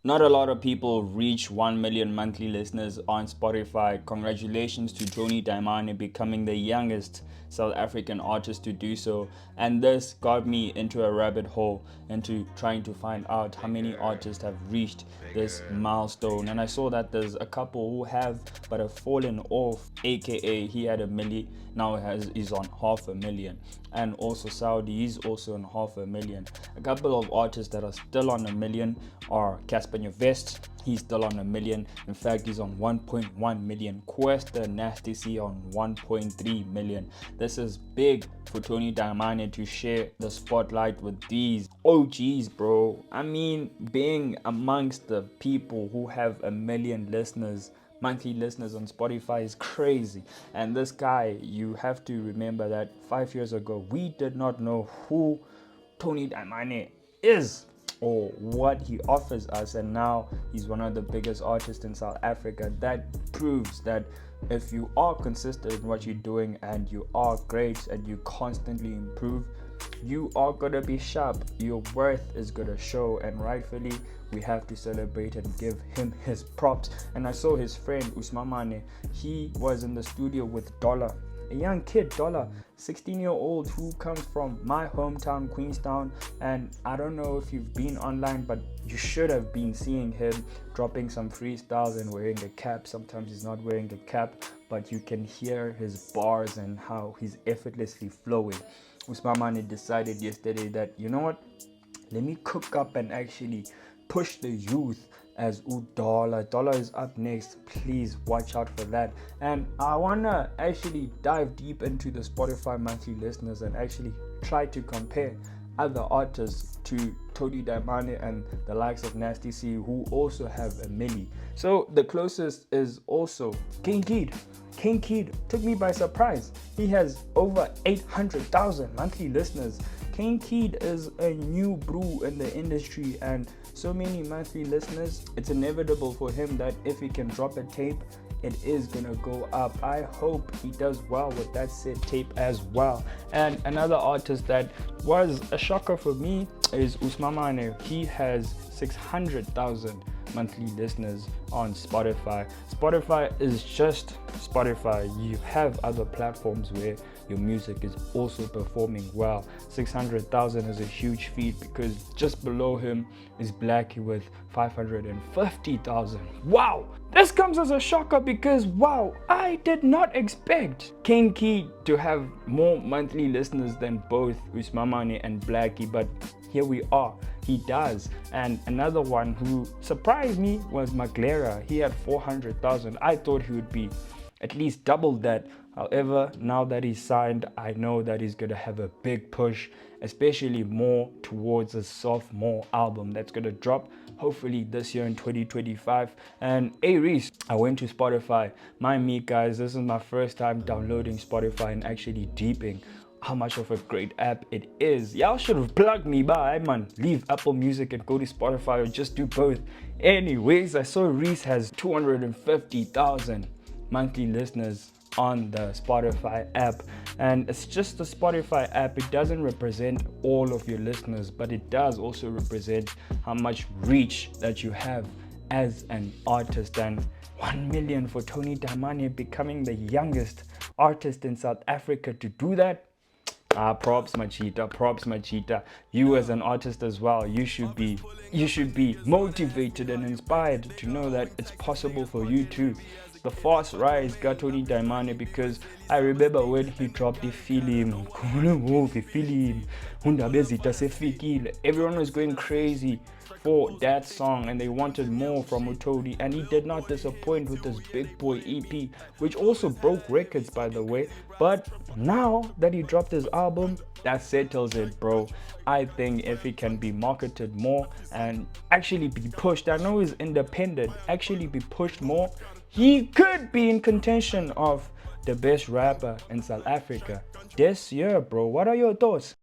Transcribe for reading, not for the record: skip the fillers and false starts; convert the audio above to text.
Not a lot of people reach 1 million monthly listeners on Spotify. Congratulations to Tony Dayimane becoming the youngest South African artist to do so. And this got me into a rabbit hole into trying to find out how many artists have reached this milestone. And I saw that there's a couple who have but have fallen off, aka he had a million, now he's on 500,000. And also Saudi is also on 500,000. A couple of artists that are still on a million are Casper Vest, he's still on a million. In fact, he's on 1.1 million. Questa Nasty C on 1.3 million. This is big for Tony Dayimane to share the spotlight with these OGs, bro. I mean, being amongst the people who have a million listeners, monthly listeners on Spotify is crazy. And this guy, you have to remember that 5 years ago we did not know who Tony Dayimane is or what he offers us, and now he's one of the biggest artists in South Africa. That proves that if you are consistent in what you're doing and you are great and you constantly improve, you are gonna be sharp. Your worth is gonna show, and rightfully we have to celebrate and give him his props. And I saw his friend Usmamane, he was in the studio with Dollar, a young kid, Dollar, 16-year-old who comes from my hometown, Queenstown. And I don't know if you've been online, but you should have been seeing him dropping some freestyles and wearing a cap. Sometimes he's not wearing a cap, but you can hear his bars and how he's effortlessly flowing. Usmamane decided yesterday that, you know what, let me cook up and actually push the youth as Dollar. Dollar is up next. Please watch out for that. And I wanna actually dive deep into the Spotify monthly listeners and actually try to compare other artists to Tony Dayimane and the likes of Nasty C, who also have a milli. So the closest is also King Kid. King Kid took me by surprise. He has over 800,000 monthly listeners. King Kid is a new brew in the industry, and so many monthly listeners, it's inevitable for him that if he can drop a tape, it is gonna go up. I hope he does well with that said tape as well. And another artist that was a shocker for me is Usmamane. He has 600,000 monthly listeners on Spotify. Spotify is just Spotify. You have other platforms where your music is also performing well. 600,000 is a huge feat, because just below him is Blackie with 550,000. Wow, this comes as a shocker because wow, I did not expect King Key to have more monthly listeners than both Usmamane and Blackie, but here we are, he does. And another one who surprised me was Maglera. He had 400,000. I thought he would be at least double that. However, now that he's signed, I know that he's gonna have a big push, especially more towards a sophomore album that's gonna drop hopefully this year in 2025. And hey Reese, I went to Spotify. Mind me guys, this is my first time downloading Spotify and actually deeping how much of a great app it is. Y'all should have plugged me by, man. Leave Apple Music and go to Spotify, or just do both. Anyways, I saw Reese has 250,000 monthly listeners on the Spotify app, and it's just the Spotify app. It doesn't represent all of your listeners, but it does also represent how much reach that you have as an artist. And 1 million for Tony Dayimane, becoming the youngest artist in South Africa to do that. Props my cheetah. You as an artist as well, you should be motivated and inspired to know that it's possible for you too. The fast rise got Tony Dayimane, because I remember when he dropped the film, everyone was going crazy for that song and they wanted more from Utodi, and he did not disappoint with his Big Boy EP, which also broke records by the way. But now that he dropped his album, that settles it, bro. I think if he can be marketed more and actually be pushed, I know he's independent, actually be pushed more, he could be in contention of the best rapper in South Africa this year, bro. What are your thoughts?